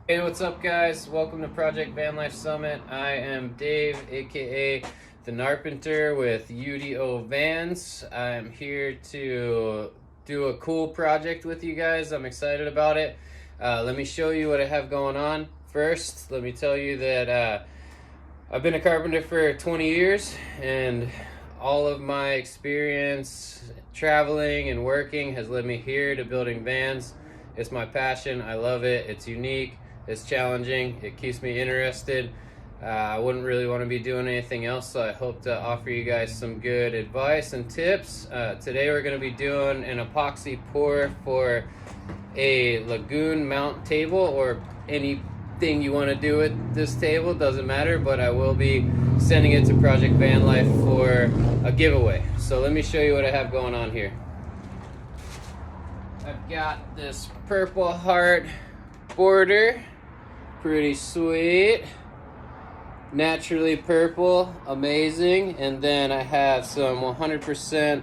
Hey, what's up, guys? Welcome to Project Van Life Summit. I am Dave, aka the Carpenter with UDO Vans. I'm here to do a cool project with you guys. I'm excited about it. Let me show you what I have going on. First, let me tell you that I've been a carpenter for 20 years, and all of my experience traveling and working has led me here to building vans. It's my passion. I love it. It's unique. It's challenging. It keeps me interested. I wouldn't really want to be doing anything else, so I hope to offer you guys some good advice and tips. Today we're going to be doing an epoxy pour for a lagoon mount table, or anything you want to do with this table, doesn't matter, but I will be sending it to Project Van Life for a giveaway. So let me show you what I have going on here. I've got this Purple Heart border, pretty sweet, naturally purple, amazing. And then I have some 100%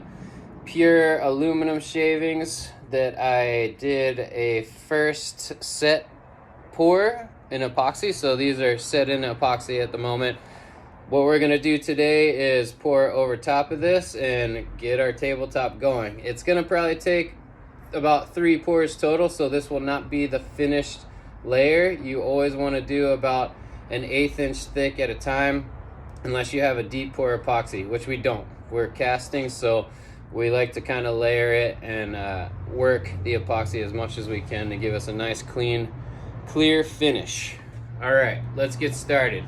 pure aluminum shavings that I did a first set pour in epoxy. So these are set in epoxy at the moment. What we're gonna do today is pour over top of this and get our tabletop going. It's gonna probably take about 3 pours total, so this will not be the finished layer. You always want to do about an 1/8 inch thick at a time, unless you have a deep pour epoxy, which we don't. We're casting, so we like to kind of layer it and work the epoxy as much as we can to give us a nice, clean, clear finish. All right, let's get started.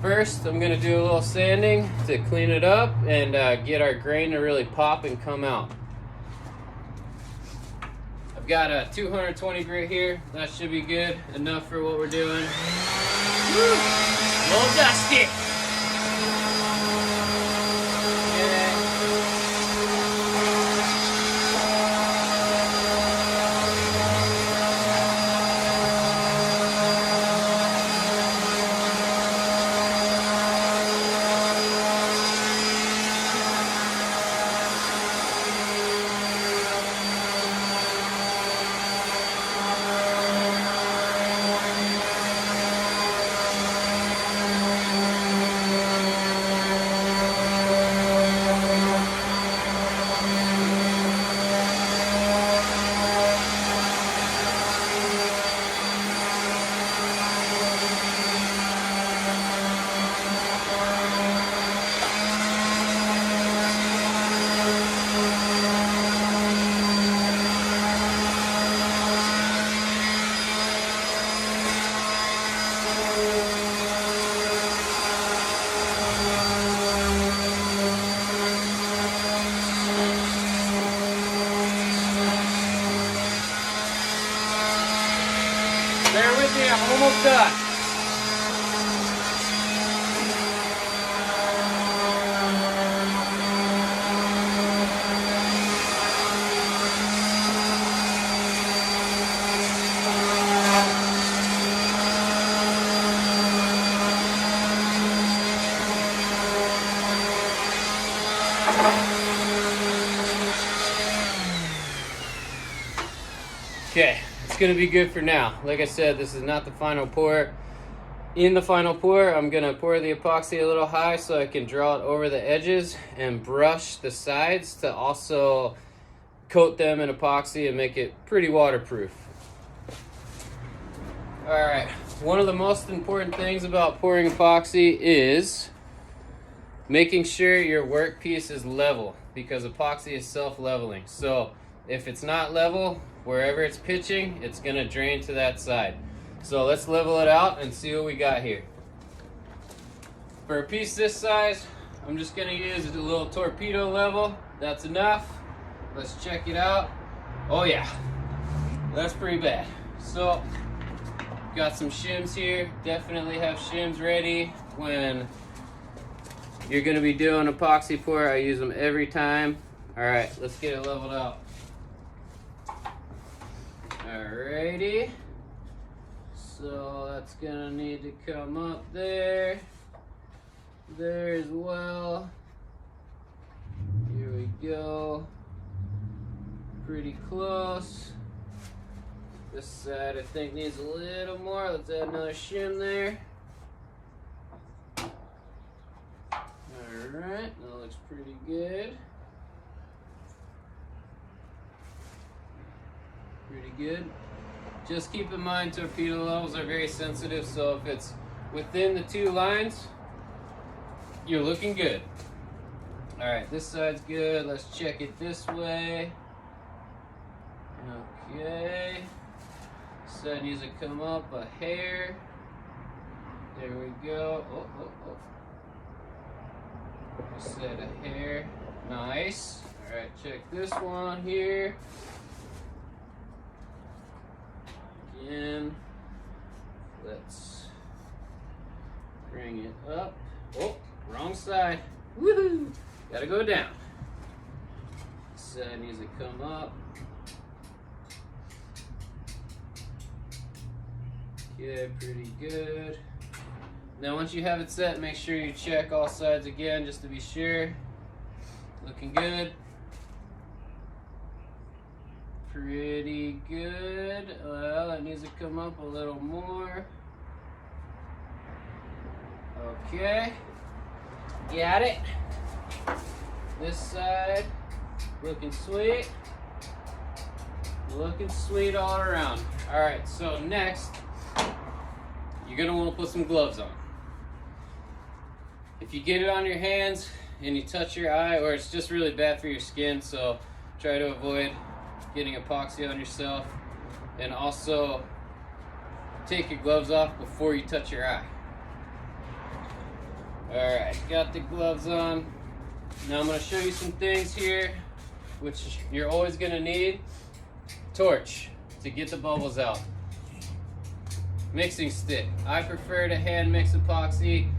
First, I'm going to do a little sanding to clean it up and get our grain to really pop and come out. I've got a 220 grit here. That should be good enough for what we're doing. Woo! A little dusty. Bear with me, I'm almost done. Okay, it's gonna be good for now. Like I said, this is not the final pour. In the final pour, I'm gonna pour the epoxy a little high so I can draw it over the edges and brush the sides to also coat them in epoxy and make it pretty waterproof. All right, one of the most important things about pouring epoxy is making sure your workpiece is level, because epoxy is self-leveling. So if it's not level, wherever it's pitching, it's gonna drain to that side. So let's level it out and see what we got here. For a piece this size, I'm just gonna use a little torpedo level. That's enough. Let's check it out. Oh yeah, that's pretty bad. So, got some shims here. Definitely have shims ready when you're gonna be doing epoxy pour. I use them every time. All right, let's get it leveled out. Alrighty, so that's gonna need to come up there as well. Here we go. pretty close. This side I think needs a little more. Let's add another shim there. Alright, that looks pretty good. Pretty good. Just keep in mind torpedo levels are very sensitive, so if it's within the two lines, you're looking good. Alright, this side's good. Let's check it this way. Okay. This side needs to come up a hair. There we go. Oh. Just set a hair. Nice. Alright, check this one here. Again. Let's bring it up. Oh, wrong side. Woohoo! Gotta go down. This side needs to come up. Okay, pretty good. Now once you have it set, make sure you check all sides again just to be sure. Looking good. Pretty good. Well, that needs to come up a little more. Okay. Got it. This side, looking sweet. Looking sweet all around. Alright, so next, you're going to want to put some gloves on. If you get it on your hands and you touch your eye, or it's just really bad for your skin, so try to avoid getting epoxy on yourself. And also, take your gloves off before you touch your eye. Alright, got the gloves on. Now I'm going to show you some things here, which you're always going to need. Torch to get the bubbles out. Mixing stick. I prefer to hand mix epoxy.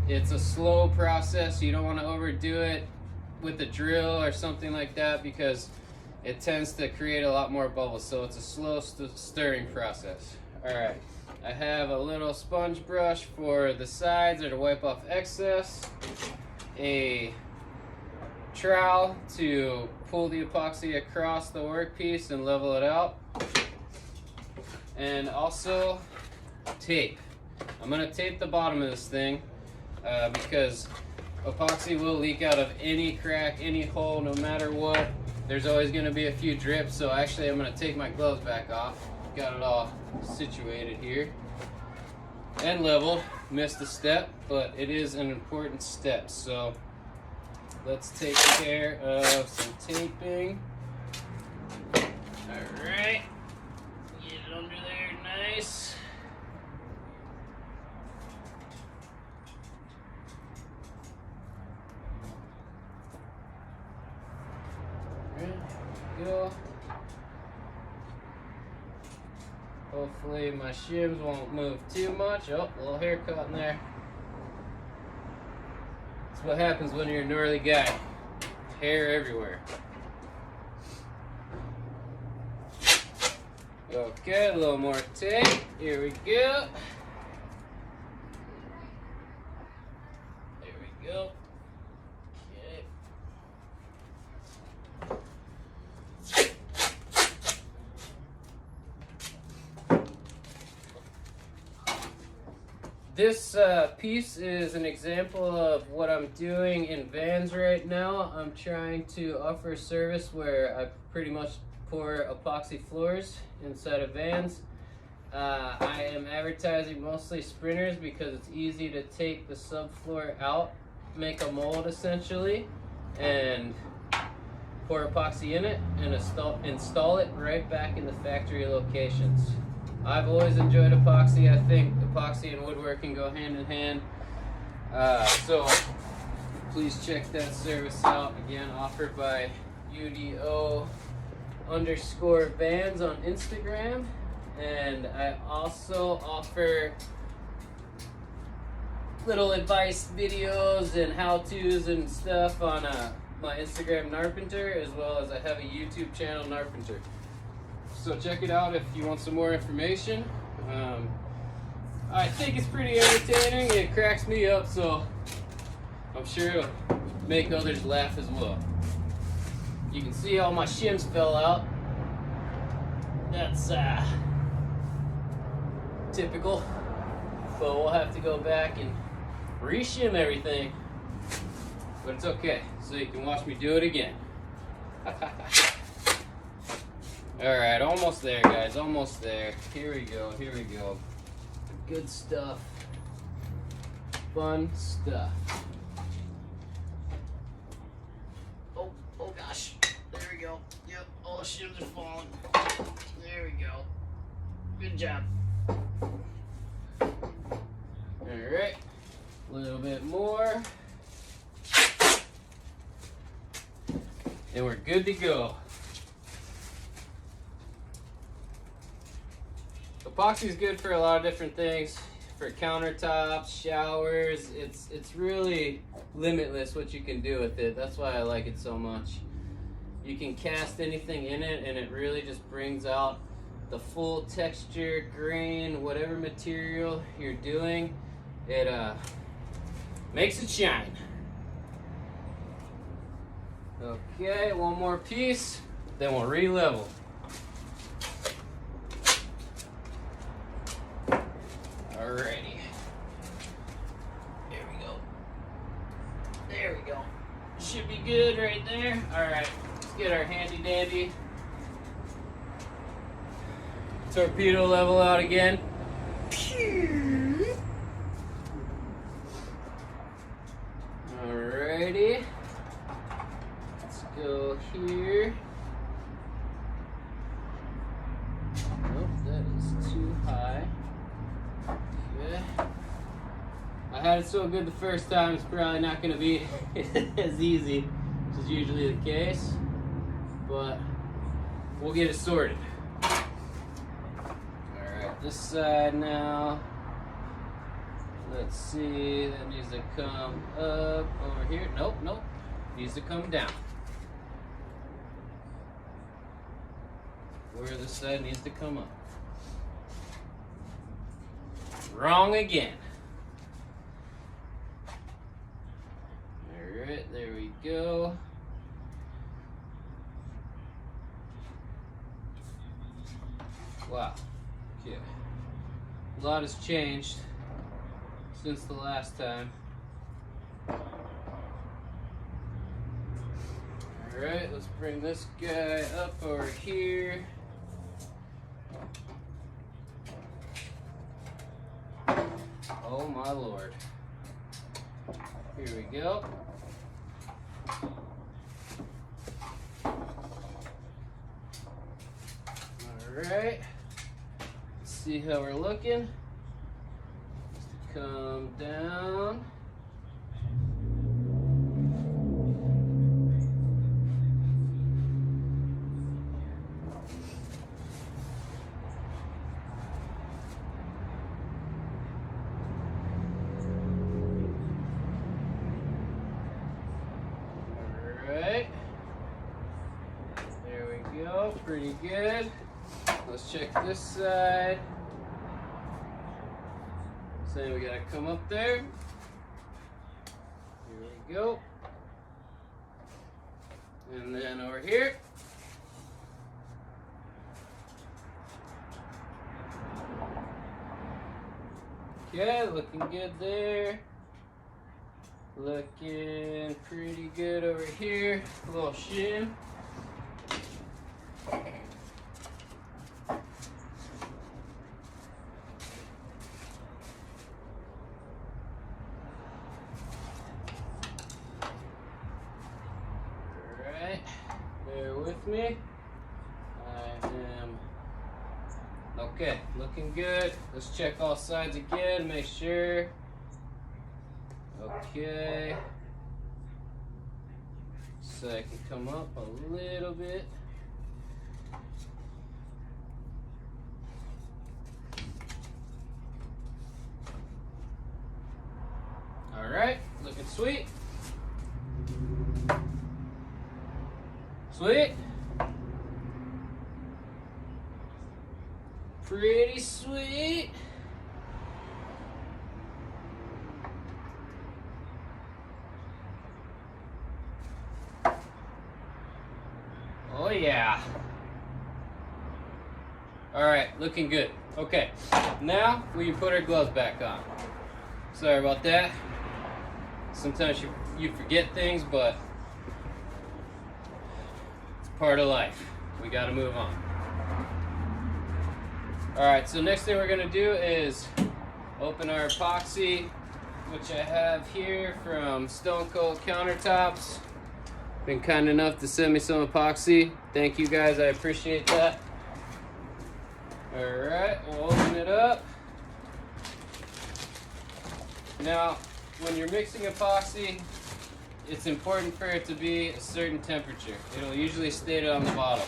It's a slow process. You don't want to overdo it with a drill or something like that because it tends to create a lot more bubbles. So it's a slow stirring process. Alright, I have a little sponge brush for the sides or to wipe off excess. A trowel to pull the epoxy across the workpiece and level it out. And also tape. I'm going to tape the bottom of this thing because epoxy will leak out of any crack, any hole, no matter what. There's always going to be a few drips, so actually I'm going to take my gloves back off. Got it all situated here. And leveled. Missed a step, but it is an important step. So let's take care of some taping. Alright. Get it under there nice. Go. Hopefully my shims won't move too much. Oh, a little hair caught in there. That's what happens when you're a gnarly guy. Hair everywhere. Okay, a little more tape. Here we go. There we go. This piece is an example of what I'm doing in vans right now. I'm trying to offer a service where I pretty much pour epoxy floors inside of vans. I am advertising mostly sprinters because it's easy to take the subfloor out, make a mold essentially, and pour epoxy in it and install it right back in the factory locations. I've always enjoyed epoxy. I think epoxy and woodworking go hand in hand. So please check that service out. Again, offered by UDO_vans on Instagram. And I also offer little advice videos and how-tos and stuff on my Instagram, Narpenter, as well as I have a YouTube channel, Narpenter. So check it out if you want some more information. I think it's pretty entertaining. It cracks me up, so I'm sure it'll make others laugh as well. You can see all my shims fell out. That's typical, but we'll have to go back and re-shim everything, but it's okay, so you can watch me do it again. Alright, almost there, guys, almost there. Here we go, here we go. Good stuff. Fun stuff. Oh gosh. There we go. Yep, all the shims are falling. There we go. Good job. Alright. A little bit more. And we're good to go. Epoxy is good for a lot of different things. For countertops, showers, it's really limitless what you can do with it. That's why I like it so much. You can cast anything in it and it really just brings out the full texture, grain, whatever material you're doing. It makes it shine. Okay, one more piece, then we'll re-level. Alrighty. There we go. There we go. Should be good right there. Alright, let's get our handy dandy torpedo level out again. Alrighty. Let's go here. Nope, that is too high. Okay. I had it so good the first time, it's probably not going to be as easy, which is usually the case, but we'll get it sorted. Alright, this side now. Let's see, that needs to come up over here. Nope, nope, needs to come down. Where this side needs to come up. Wrong again. Alright, there we go. Wow. Okay. A lot has changed since the last time. Alright, let's bring this guy up over here. Oh my lord. Here we go. Alright. Let's see how we're looking. Just come down. Pretty good. Let's check this side. So we gotta come up there. Here we go. And then over here. Okay, looking good there. Looking pretty good over here. A little shim. Me. I am okay, looking good. Let's check all sides again, make sure. Okay, so I can come up a little bit. All right, looking sweet. Sweet. Pretty sweet. Oh yeah. All right, looking good. Okay, now we can put our gloves back on. Sorry about that. Sometimes you forget things, but it's part of life. We gotta move on. All right, so next thing we're gonna do is open our epoxy, which I have here from Stone Cold Countertops. Been kind enough to send me some epoxy. Thank you guys, I appreciate that. All right, we'll open it up. Now, when you're mixing epoxy, it's important for it to be a certain temperature. It'll usually state it on the bottle.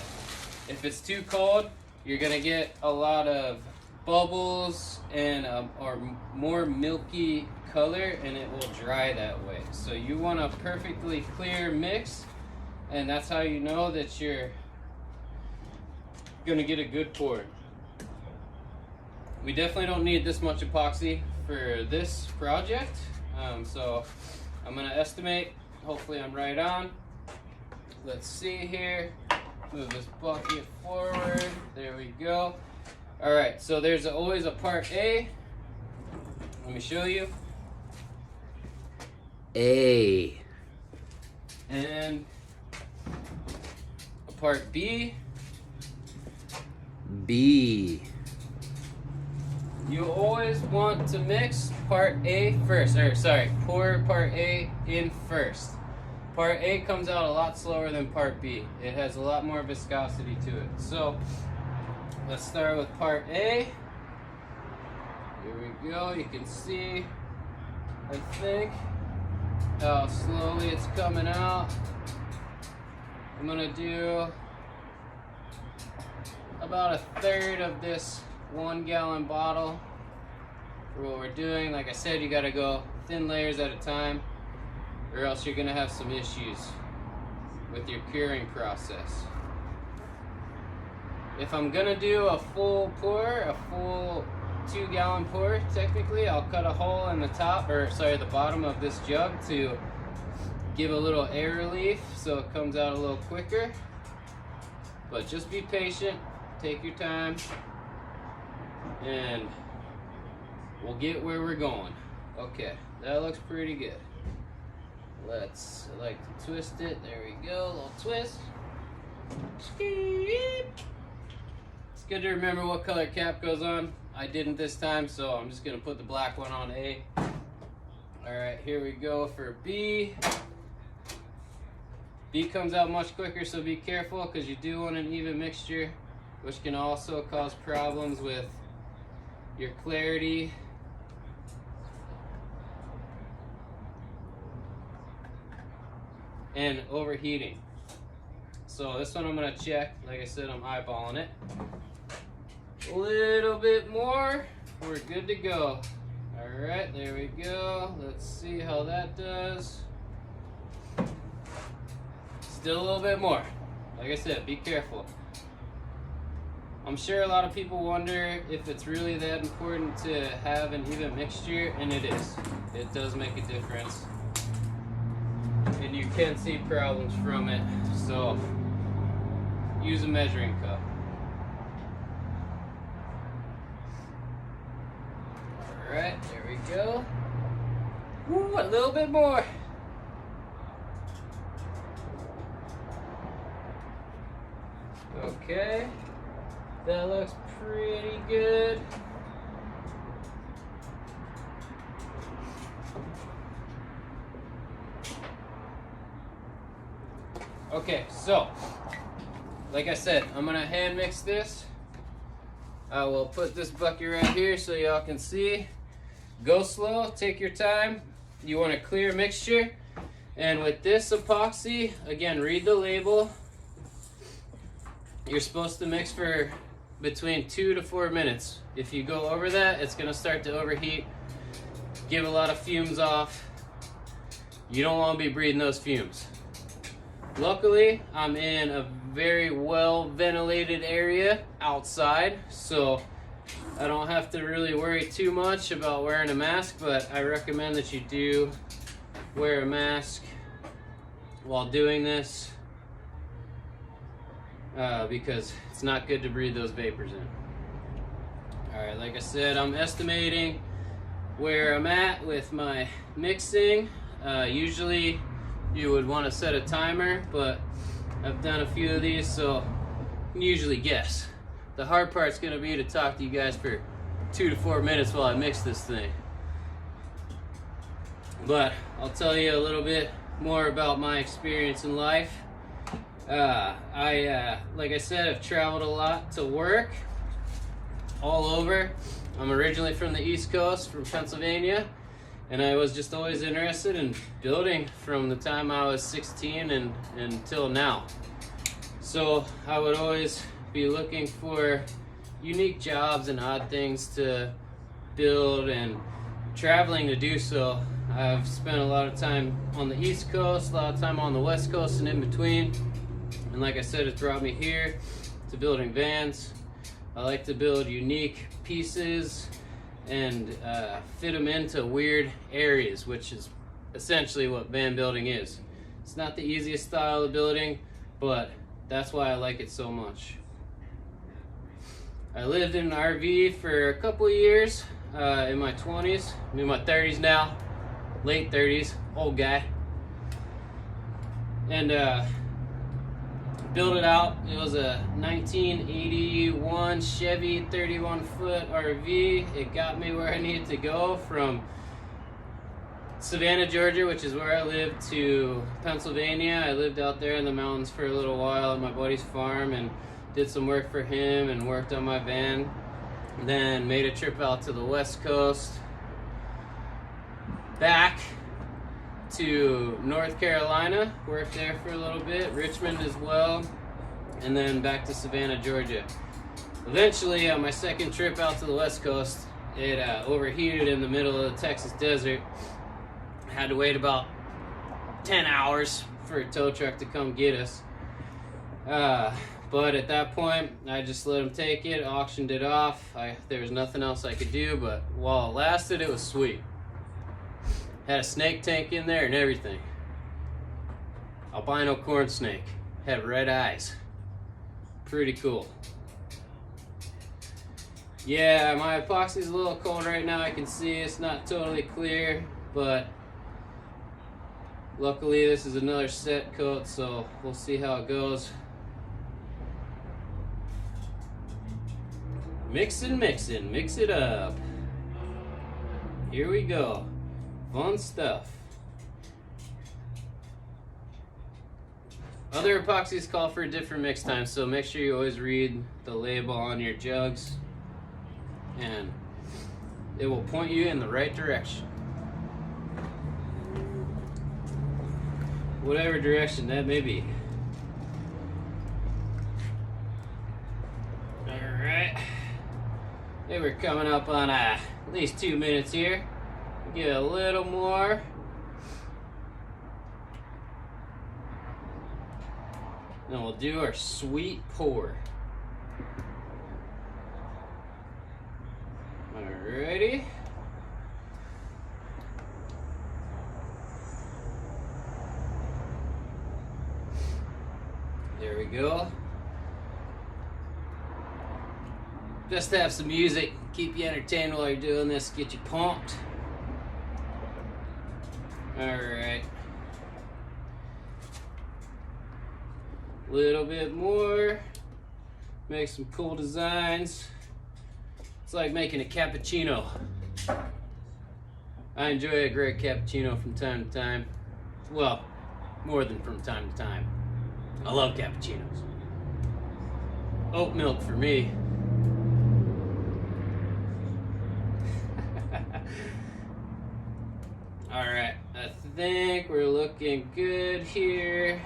If it's too cold, you're gonna get a lot of bubbles and or more milky color, and it will dry that way. So you want a perfectly clear mix, and that's how you know that you're gonna get a good pour. We definitely don't need this much epoxy for this project, so I'm gonna estimate. Hopefully I'm right on. Let's see here. Move this bucket forward. There we go. All right, so there's always a part A. Let me show you. A. And a part B. B. You always want to mix part A first, or sorry, pour part A in first. Part A comes out a lot slower than part B. It has a lot more viscosity to it. So let's start with part A. Here we go. You can see, I think, how slowly it's coming out. I'm gonna do about a third of this 1 gallon bottle for what we're doing. Like I said, you gotta go thin layers at a time, or else you're gonna have some issues with your curing process. If I'm gonna do a full pour, a full 2 gallon pour, technically, I'll cut a hole in the top, or sorry, the bottom of this jug to give a little air relief so it comes out a little quicker. But just be patient, take your time, and we'll get where we're going. Okay, that looks pretty good. I like to twist it. There we go, a little twist. It's good to remember what color cap goes on. I didn't this time, so I'm just gonna put the black one on A. All right, here we go for B. B comes out much quicker, so be careful, because you do want an even mixture, which can also cause problems with your clarity. And overheating. So this one I'm gonna check. Like I said, I'm eyeballing it. A little bit more, we're good to go. All right, there we go. Let's see how that does. Still a little bit more. Like I said, be careful. I'm sure a lot of people wonder if it's really that important to have an even mixture, and it is. It does make a difference. And you can see problems from it, so use a measuring cup. All right, there we go. Woo, a little bit more. Okay, that looks pretty good. Okay, so like I said, I'm gonna hand mix this. I will put this bucket right here so y'all can see. Go slow, take your time. You want a clear mixture. And with this epoxy, again, read the label. You're supposed to mix for between 2 to 4 minutes. If you go over that, it's gonna start to overheat, give a lot of fumes off. You don't wanna be breathing those fumes. Luckily, I'm in a very well ventilated area outside, so I don't have to really worry too much about wearing a mask, but I recommend that you do wear a mask while doing this because it's not good to breathe those vapors in. Alright, like I said, I'm estimating where I'm at with my mixing. Usually you would want to set a timer, but I've done a few of these, so you can usually guess. The hard part's going to be to talk to you guys for 2 to 4 minutes while I mix this thing. But I'll tell you a little bit more about my experience in life. Like I said, I've traveled a lot to work all over. I'm originally from the East Coast, from Pennsylvania, and I was just always interested in building from the time I was 16 and until now. So I would always be looking for unique jobs and odd things to build, and traveling to do so. I've spent a lot of time on the East Coast, a lot of time on the West Coast and in between. And like I said, it's brought me here to building vans. I like to build unique pieces and fit them into weird areas, which is essentially what van building is. It's not the easiest style of building, but that's why I like it so much. I lived in an RV for a couple of years in my 20s. I'm in my 30s now, late 30s, old guy. And built it out. It was a 1981 Chevy 31-foot RV. It got me where I needed to go from Savannah, Georgia, which is where I lived, to Pennsylvania. I lived out there in the mountains for a little while at my buddy's farm and did some work for him and worked on my van. Then made a trip out to the West Coast, back to North Carolina, worked there for a little bit, Richmond as well, and then back to Savannah, Georgia. Eventually, on my second trip out to the West Coast, it overheated in the middle of the Texas desert. I had to wait about 10 hours for a tow truck to come get us. But at that point, I just let them take it, auctioned it off. There was nothing else I could do, but while it lasted, it was sweet. Had a snake tank in there and everything. Albino corn snake. Had red eyes. Pretty cool. Yeah, my epoxy's a little cold right now. I can see it's not totally clear, but luckily this is another set coat, so we'll see how it goes. Mix it up. Here we go. Fun stuff. Other epoxies call for a different mix time, so make sure you always read the label on your jugs, and it will point you in the right direction. Whatever direction that may be. Alright. I think we're coming up on at least 2 minutes here. Get a little more. Then we'll do our sweet pour. Alrighty. There we go. Just to have some music, keep you entertained while you're doing this, get you pumped. Alright. Little bit more. Make some cool designs. It's like making a cappuccino. I enjoy a great cappuccino from time to time. Well, more than from time to time. I love cappuccinos. Oat milk for me. Alright, I think we're looking good here.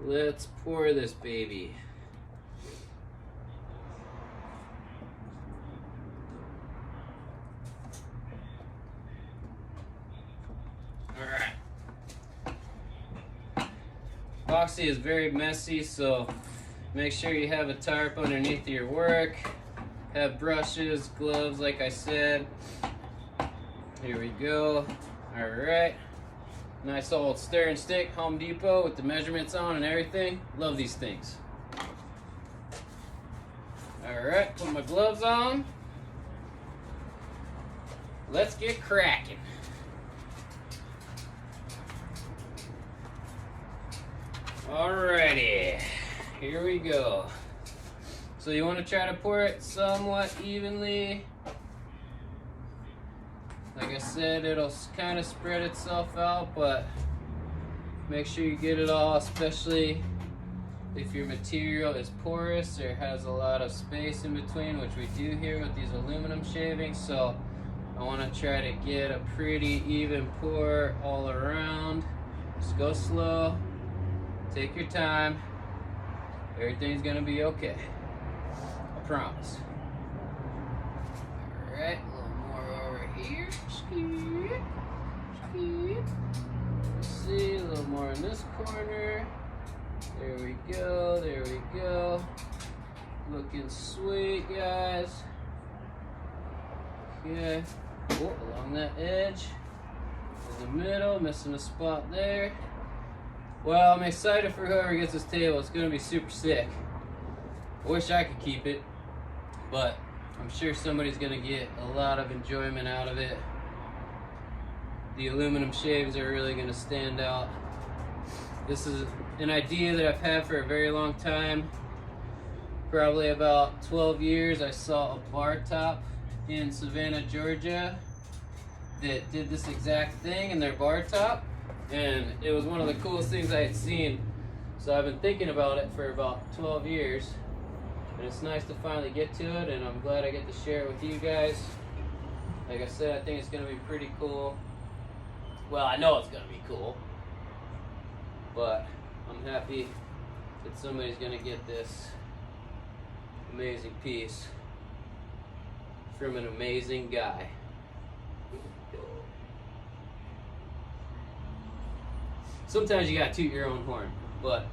Let's pour this baby. Alright. Epoxy is very messy, so make sure you have a tarp underneath your work. Have brushes, gloves, like I said. Here we go. Alright. Nice old stir and stick, Home Depot with the measurements on and everything. Love these things. Alright, put my gloves on. Let's get cracking. Alrighty, here we go. So you want to try to pour it somewhat evenly. Like I said, it'll kind of spread itself out, but make sure you get it all, especially if your material is porous or has a lot of space in between, which we do here with these aluminum shavings. So I want to try to get a pretty even pour all around. Just go slow, take your time, everything's gonna be okay, I promise. Alright, a little more over here. Let's see, a little more in this corner. There we go, there we go. Looking sweet, guys. Okay, oh, along that edge. In the middle, missing a spot there. Well, I'm excited for whoever gets this table. It's gonna be super sick. I wish I could keep it, but I'm sure somebody's gonna get a lot of enjoyment out of it. The aluminum shaves are really gonna stand out. This is an idea that I've had for a very long time. Probably about 12 years. I saw a bar top in Savannah, Georgia that did this exact thing in their bar top, and it was one of the coolest things I had seen. So I've been thinking about it for about 12 years, and it's nice to finally get to it, and I'm glad I get to share it with you guys. Like I said, I think it's gonna be pretty cool. Well, I know it's gonna be cool, but I'm happy that somebody's gonna get this amazing piece from an amazing guy. Sometimes you gotta toot your own horn, but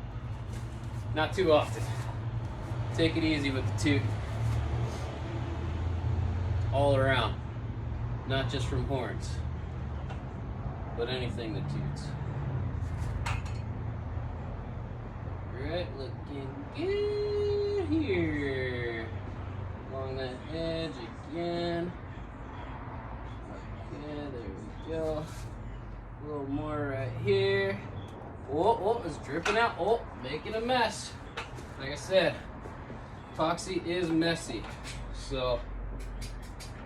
not too often. Take it easy with the toot. All around. Not just from horns, but anything that toots. Alright, looking good here. Along that edge again. Okay, there we go. A little more right here. Oh, it's dripping out. Oh, making a mess. Like I said, epoxy is messy, so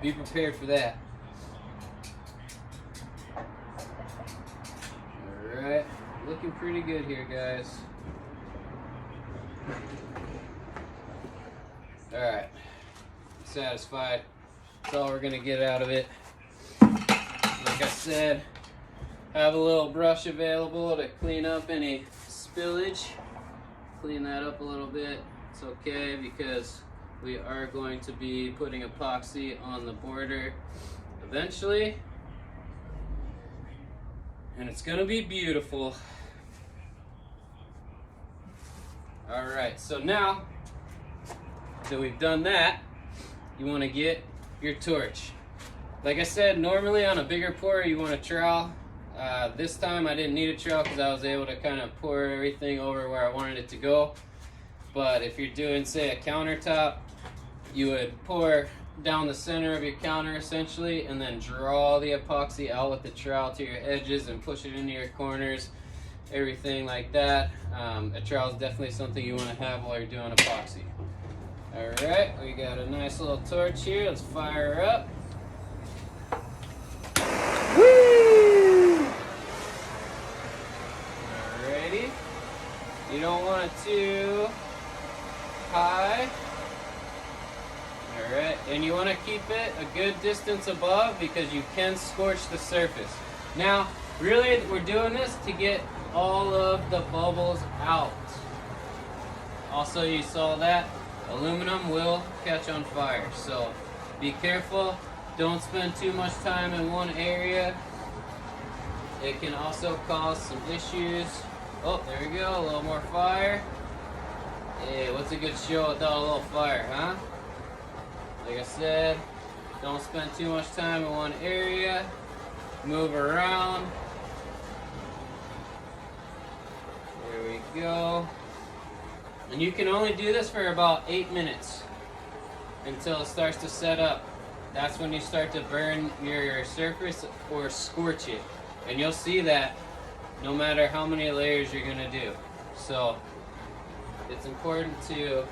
be prepared for that. Alright, looking pretty good here, guys. Alright, satisfied. That's all we're gonna get out of it. Like I said, have a little brush available to clean up any spillage. Clean that up a little bit. It's okay because we are going to be putting epoxy on the border eventually. And it's gonna be beautiful. Alright, so now that we've done that, you wanna get your torch. Like I said, normally on a bigger pour you want a trowel. This time I didn't need a trowel because I was able to kind of pour everything over where I wanted it to go. But if you're doing, say, a countertop, you would pour down the center of your counter essentially and then draw the epoxy out with the trowel to your edges and push it into your corners, everything like that. A trowel is definitely something you want to have while you're doing epoxy. Alright, we got a nice little torch here. Let's fire her up. Woo! Alrighty. You don't want it too high. Alright, and you want to keep it a good distance above because you can scorch the surface. Now, really, we're doing this to get all of the bubbles out. Also, you saw that aluminum will catch on fire, so be careful. Don't spend too much time in one area. It can also cause some issues. Oh, there we go, a little more fire. Hey, what's a good show without a little fire, huh? Like I said, don't spend too much time in one area. Move around. There we go. And you can only do this for about 8 minutes. until it starts to set up. That's when you start to burn your surface or scorch it. And you'll see that no matter how many layers you're gonna do. So it's important to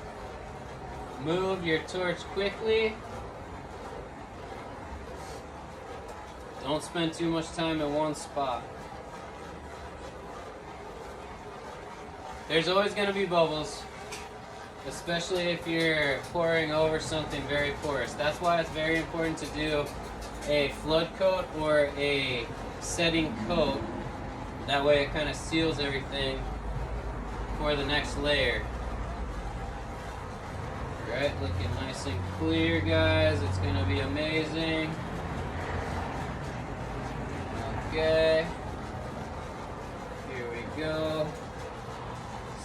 move your torch quickly. Don't spend too much time in one spot. There's always going to be bubbles, especially if you're pouring over something very porous. That's why it's very important to do a flood coat or a setting coat. That way it kind of seals everything for the next layer. Alright, looking nice and clear, guys. It's going to be amazing. Okay, here we go.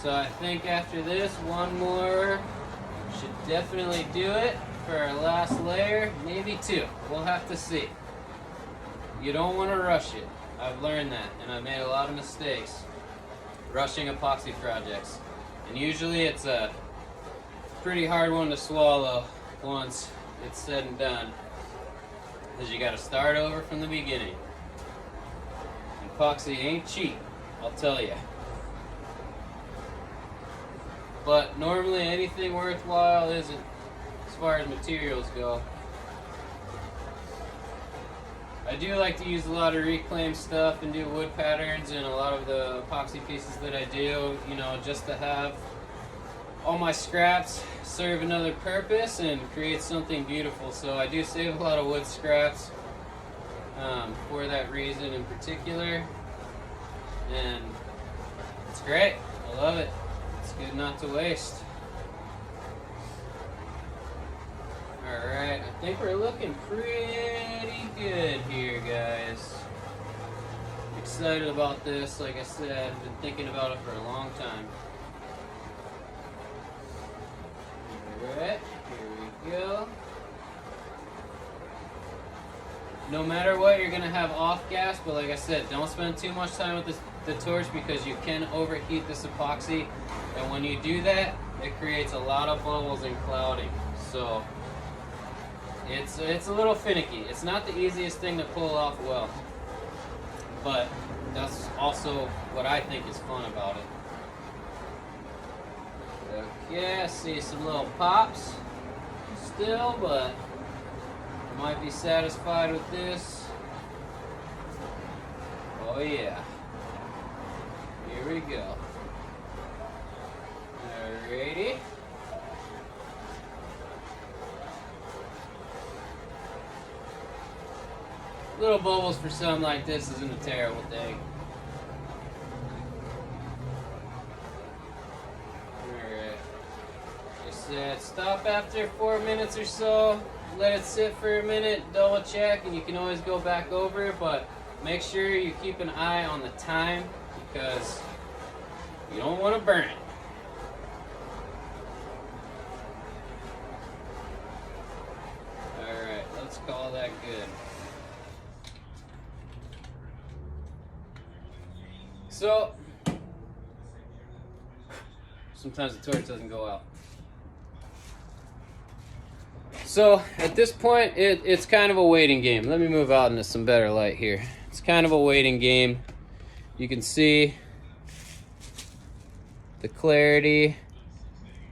So I think after this, one more should definitely do it for our last layer, maybe two. We'll have to see. You don't want to rush it. I've learned that, and I've made a lot of mistakes rushing epoxy projects. And usually it's a pretty hard one to swallow once it's said and done, because you got to start over from the beginning. Epoxy ain't cheap, I'll tell you. But normally anything worthwhile isn't, as far as materials go. I do like to use a lot of reclaimed stuff and do wood patterns in a lot of the epoxy pieces that I do, you know, just to have all my scraps serve another purpose and create something beautiful. So I do save a lot of wood scraps for that reason in particular, and it's great. I love it. It's good not to waste. Alright, I think we're looking pretty good here, guys. Excited about this. Like I said, I've been thinking about it for a long time. Alright, here we go. No matter what, you're going to have off gas, but like I said, don't spend too much time with the torch because you can overheat this epoxy, and when you do that, it creates a lot of bubbles and clouding. So it's a little finicky. It's not the easiest thing to pull off well, but that's also what I think is fun about it. Okay, I see some little pops still, but I might be satisfied with this. Oh yeah. Here we go. Alrighty. Little bubbles for something like this isn't a terrible thing. Alright. Just said stop after 4 minutes or so. Let it sit for a minute, double check, and you can always go back over it, but make sure you keep an eye on the time because you don't want to burn it. Alright, let's call that good. So, sometimes the torch doesn't go out. So, at this point, it's kind of a waiting game. Let me move out into some better light here. It's kind of a waiting game. You can see the clarity,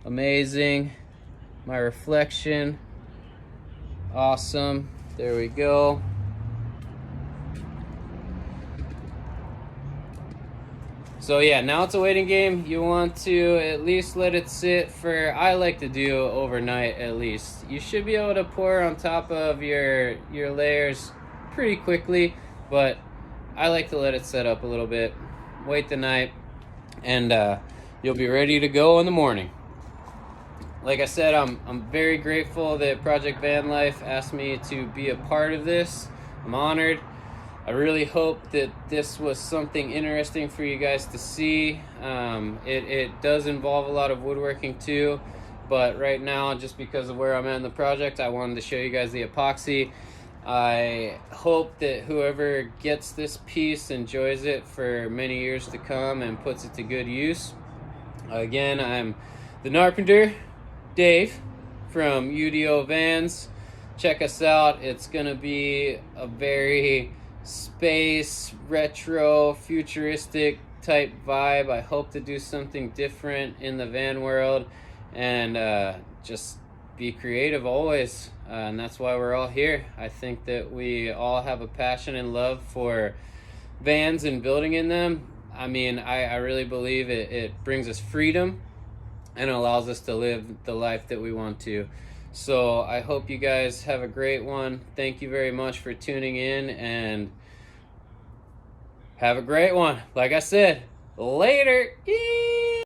amazing. My reflection, awesome. There we go. So yeah, now it's a waiting game. You want to at least let it sit for, I like to do overnight at least. You should be able to pour on top of your layers pretty quickly, but I like to let it set up a little bit. Wait the night, and you'll be ready to go in the morning. Like I said, I'm very grateful that Project Van Life asked me to be a part of this. I'm honored. I really hope that this was something interesting for you guys to see. It does involve a lot of woodworking too, but right now, just because of where I'm at in the project, I wanted to show you guys the epoxy. I hope that whoever gets this piece enjoys it for many years to come and puts it to good use. Again, I'm the Narpenter, Dave, from UDO Vans. Check us out. It's gonna be a very space, retro, futuristic type vibe. I hope to do something different in the van world, and just be creative always. And that's why we're all here. I think that we all have a passion and love for vans and building in them. I mean, I really believe it brings us freedom and allows us to live the life that we want to. So I hope you guys have a great one. Thank you very much for tuning in, and have a great one. Like I said, later.